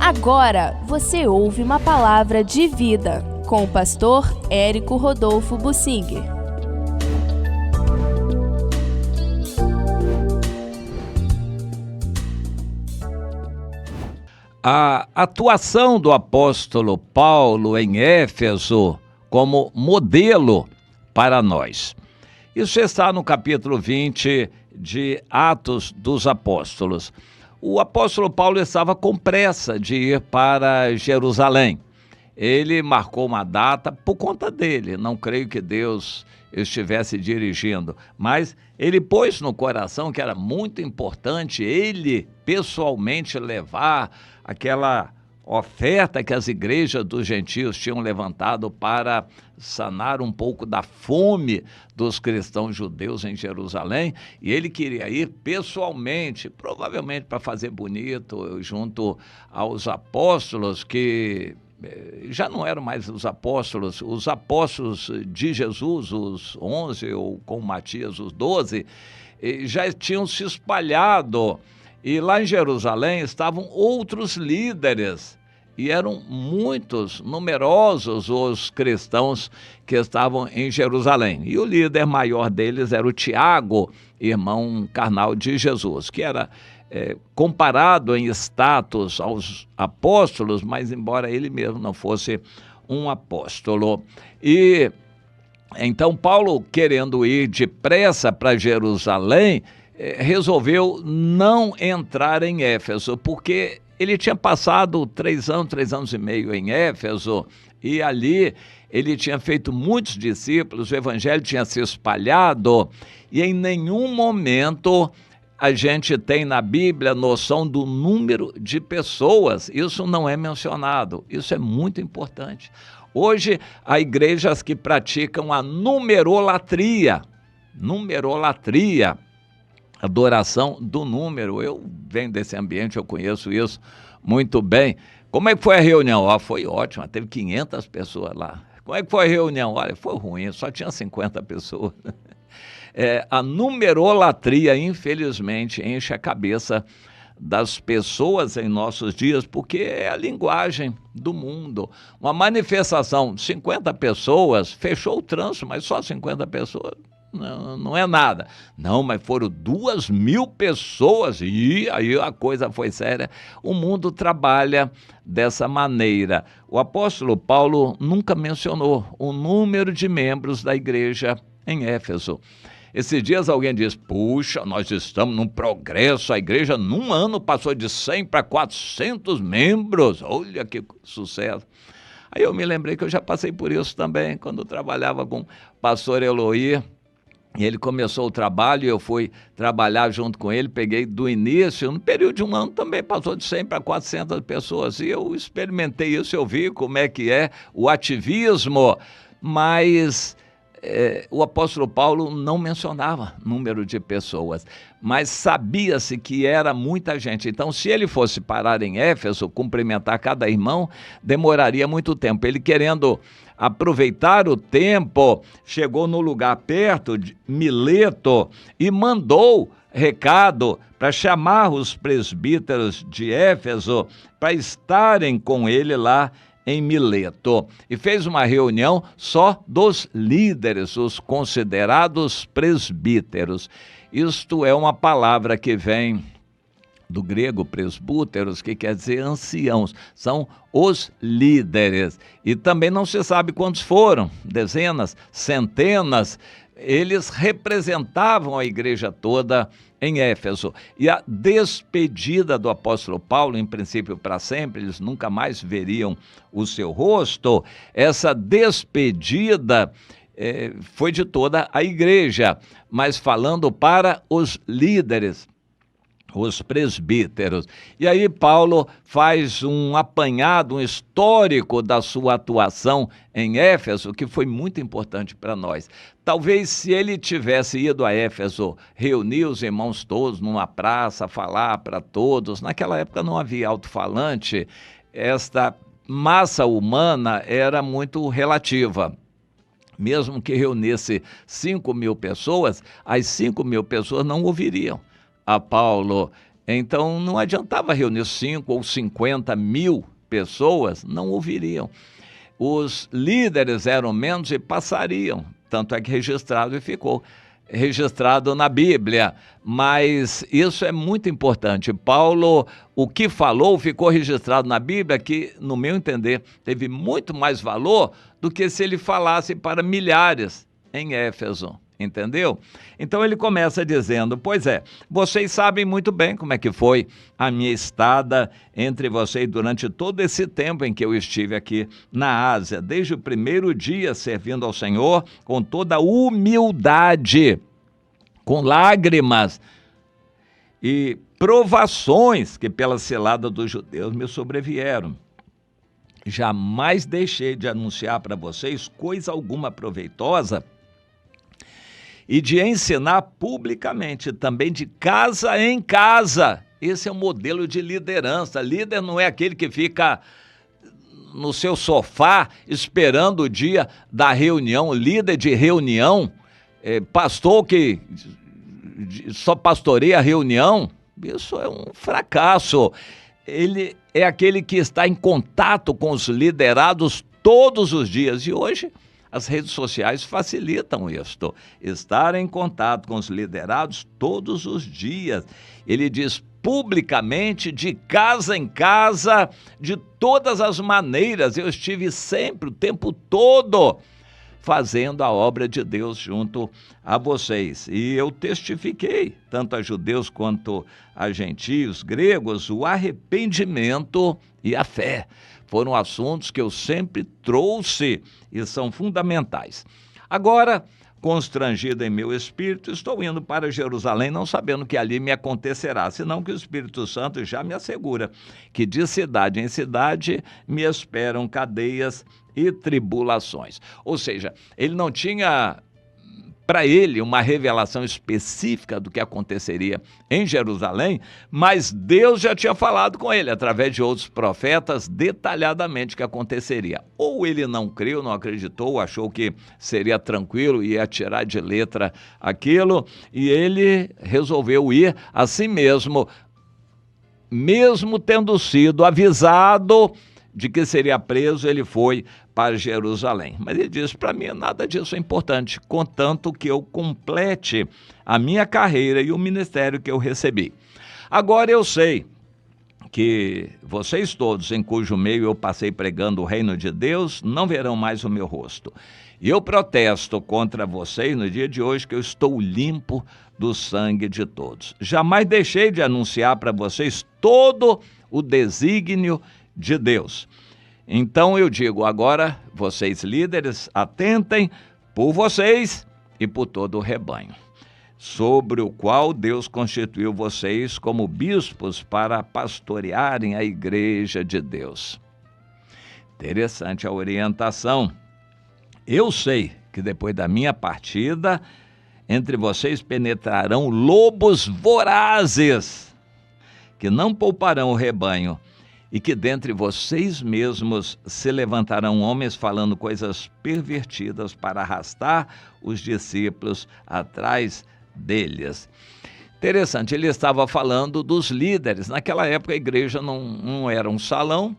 Agora você ouve uma palavra de vida com o pastor Érico Rodolfo Bussinger. A atuação do apóstolo Paulo em Éfeso como modelo para nós. Isso está no capítulo 20 de Atos dos Apóstolos. O apóstolo Paulo estava com pressa de ir para Jerusalém. Ele marcou uma data por conta dele, não creio que Deus estivesse dirigindo, mas ele pôs no coração que era muito importante ele pessoalmente levar aquela oferta que as igrejas dos gentios tinham levantado para sanar um pouco da fome dos cristãos judeus em Jerusalém, e ele queria ir pessoalmente, provavelmente para fazer bonito junto aos apóstolos que já não eram mais os apóstolos de Jesus, os 11, ou com Matias, os 12, já tinham se espalhado, e lá em Jerusalém estavam outros líderes, e eram muitos, numerosos os cristãos que estavam em Jerusalém. E o líder maior deles era o Tiago, irmão carnal de Jesus, que era comparado em status aos apóstolos, mas embora ele mesmo não fosse um apóstolo. E então Paulo, querendo ir depressa para Jerusalém, resolveu não entrar em Éfeso, porque ele tinha passado 3 anos e meio em Éfeso, e ali ele tinha feito muitos discípulos, o evangelho tinha se espalhado, e em nenhum momento a gente tem na Bíblia noção do número de pessoas. Isso não é mencionado, isso é muito importante. Hoje há igrejas que praticam a numerolatria, adoração do número. Eu venho desse ambiente, eu conheço isso muito bem. Como é que foi a reunião? Foi ótima, teve 500 pessoas lá. Como é que foi a reunião? Olha, foi ruim, só tinha 50 pessoas. A numerolatria, infelizmente, enche a cabeça das pessoas em nossos dias, porque é a linguagem do mundo. Uma manifestação, 50 pessoas, fechou o trânsito, mas só 50 pessoas. Não é nada. Não, mas foram 2.000 pessoas e aí a coisa foi séria. O mundo trabalha dessa maneira. O apóstolo Paulo nunca mencionou o número de membros da igreja em Éfeso. Esses dias alguém diz, puxa, nós estamos num progresso, a igreja num ano passou de 100 para 400 membros, olha que sucesso. Aí eu me lembrei que eu já passei por isso também, quando eu trabalhava com o pastor Eloy. E ele começou o trabalho, eu fui trabalhar junto com ele, peguei do início, no período de um ano também passou de 100 para 400 pessoas, e eu experimentei isso, eu vi como é que é o ativismo, mas o apóstolo Paulo não mencionava número de pessoas, mas sabia-se que era muita gente. Então, se ele fosse parar em Éfeso, cumprimentar cada irmão, demoraria muito tempo. Ele, querendo aproveitar o tempo, chegou no lugar perto de Mileto e mandou recado para chamar os presbíteros de Éfeso para estarem com ele lá em Mileto, e fez uma reunião só dos líderes, os considerados presbíteros. Isto é uma palavra que vem do grego presbúteros, que quer dizer anciãos, são os líderes. E também não se sabe quantos foram, dezenas, centenas. Eles representavam a igreja toda em Éfeso. E a despedida do apóstolo Paulo, em princípio para sempre, eles nunca mais veriam o seu rosto. Essa despedida foi de toda a igreja, mas falando para os líderes, os presbíteros. E aí Paulo faz um apanhado, um histórico da sua atuação em Éfeso, que foi muito importante para nós. Talvez se ele tivesse ido a Éfeso, reunir os irmãos todos numa praça, falar para todos, naquela época não havia alto-falante, esta massa humana era muito relativa. Mesmo que reunisse 5.000 pessoas, as 5.000 pessoas não ouviriam a Paulo Então não adiantava reunir 5 ou 50 mil pessoas, não ouviriam. Os líderes eram menos e passariam, tanto é que registrado e ficou registrado na Bíblia, mas isso é muito importante. Paulo, o que falou ficou registrado na Bíblia, que, no meu entender, teve muito mais valor do que se ele falasse para milhares em Éfeso, entendeu? Então ele começa dizendo, pois é, vocês sabem muito bem como é que foi a minha estada entre vocês durante todo esse tempo em que eu estive aqui na Ásia, desde o primeiro dia servindo ao Senhor com toda humildade, com lágrimas e provações que pela cilada dos judeus me sobrevieram. Jamais deixei de anunciar para vocês coisa alguma proveitosa e de ensinar publicamente, também de casa em casa. Esse é o modelo de liderança. Líder não é aquele que fica no seu sofá esperando o dia da reunião, líder de reunião, pastor que só pastoreia a reunião, isso é um fracasso. Ele é aquele que está em contato com os liderados todos os dias. E hoje as redes sociais facilitam isto, estar em contato com os liderados todos os dias. Ele diz publicamente, de casa em casa, de todas as maneiras. Eu estive sempre, o tempo todo, fazendo a obra de Deus junto a vocês. E eu testifiquei, tanto a judeus quanto a gentios, gregos, o arrependimento e a fé. Foram assuntos que eu sempre trouxe e são fundamentais. Agora, constrangido em meu espírito, estou indo para Jerusalém, não sabendo que ali me acontecerá, senão que o Espírito Santo já me assegura que de cidade em cidade me esperam cadeias e tribulações. Ou seja, ele não tinha para ele uma revelação específica do que aconteceria em Jerusalém, mas Deus já tinha falado com ele, através de outros profetas, detalhadamente o que aconteceria. Ou ele não creu, não acreditou, achou que seria tranquilo, ia tirar de letra aquilo, e ele resolveu ir assim mesmo tendo sido avisado de que seria preso, ele foi para Jerusalém. Mas ele disse, para mim nada disso é importante, contanto que eu complete a minha carreira e o ministério que eu recebi. Agora eu sei que vocês todos, em cujo meio eu passei pregando o reino de Deus, não verão mais o meu rosto. E eu protesto contra vocês no dia de hoje que eu estou limpo do sangue de todos. Jamais deixei de anunciar para vocês todo o desígnio de Deus. Então eu digo, agora vocês líderes, atentem por vocês e por todo o rebanho, sobre o qual Deus constituiu vocês como bispos para pastorearem a igreja de Deus. Interessante a orientação. Eu sei que depois da minha partida, entre vocês penetrarão lobos vorazes, que não pouparão o rebanho, e que dentre vocês mesmos se levantarão homens falando coisas pervertidas para arrastar os discípulos atrás deles. Interessante, ele estava falando dos líderes. Naquela época a igreja não era um salão,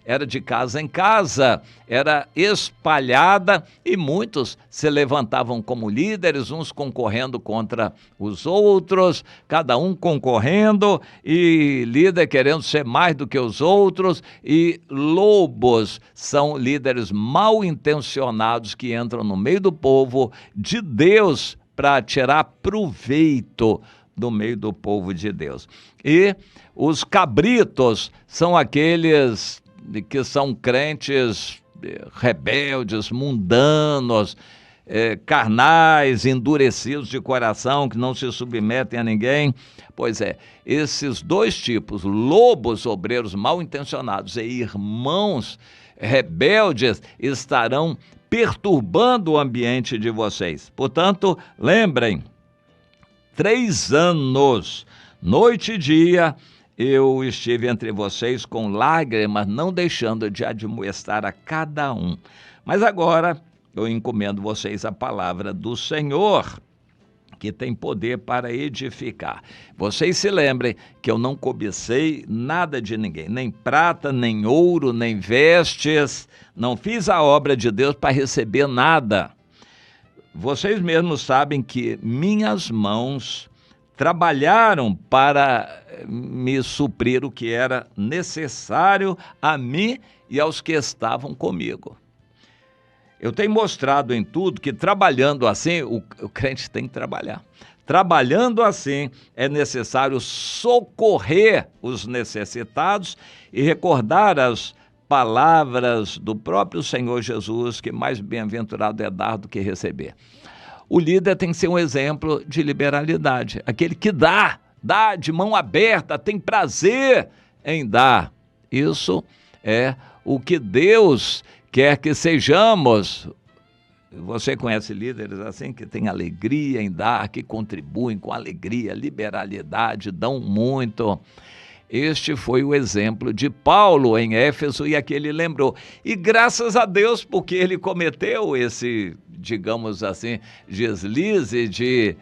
era de casa em casa, era espalhada e muitos se levantavam como líderes, uns concorrendo contra os outros, cada um concorrendo e líder querendo ser mais do que os outros, e lobos são líderes mal intencionados que entram no meio do povo de Deus para tirar proveito do meio do povo de Deus. E os cabritos são aqueles que são crentes rebeldes, mundanos, carnais, endurecidos de coração, que não se submetem a ninguém. Pois é, esses dois tipos, lobos obreiros mal intencionados e irmãos rebeldes, estarão perturbando o ambiente de vocês. Portanto, lembrem, 3 anos, noite e dia, eu estive entre vocês com lágrimas, não deixando de admoestar a cada um. Mas agora eu encomendo vocês a palavra do Senhor. que tem poder para edificar. Vocês se lembrem que eu não cobicei nada de ninguém, nem prata, nem ouro, nem vestes, não fiz a obra de Deus para receber nada. Vocês mesmos sabem que minhas mãos trabalharam para me suprir o que era necessário a mim e aos que estavam comigo. Eu tenho mostrado em tudo que trabalhando assim, o crente tem que trabalhar. Trabalhando assim, é necessário socorrer os necessitados e recordar as palavras do próprio Senhor Jesus, que mais bem-aventurado é dar do que receber. O líder tem que ser um exemplo de liberalidade, aquele que dá de mão aberta, tem prazer em dar. Isso é o que Deus quer que sejamos. Você conhece líderes assim, que têm alegria em dar, que contribuem com alegria, liberalidade, dão muito. Este foi o exemplo de Paulo em Éfeso e aqui ele lembrou. E graças a Deus, porque ele cometeu esse, digamos assim, deslize de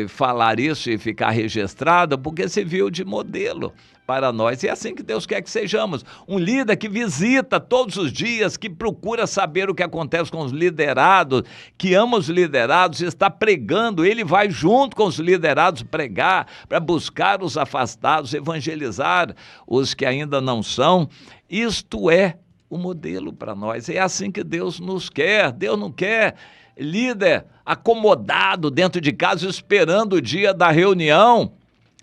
falar isso e ficar registrado, porque se viu de modelo para nós. E é assim que Deus quer que sejamos. Um líder que visita todos os dias, que procura saber o que acontece com os liderados, que ama os liderados, está pregando, ele vai junto com os liderados pregar, para buscar os afastados, evangelizar os que ainda não são. Isto é o modelo para nós. É assim que Deus nos quer. Deus não quer líder acomodado dentro de casa esperando o dia da reunião.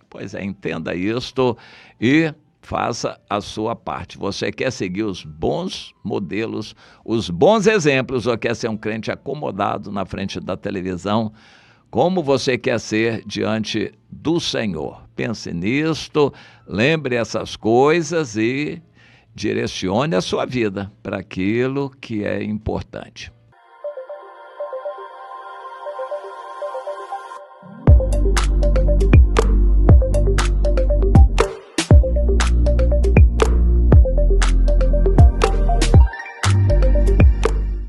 Pois é, entenda isto e faça a sua parte. Você quer seguir os bons modelos, os bons exemplos, ou quer ser um crente acomodado na frente da televisão? Como você quer ser diante do Senhor? Pense nisto, lembre essas coisas e direcione a sua vida para aquilo que é importante.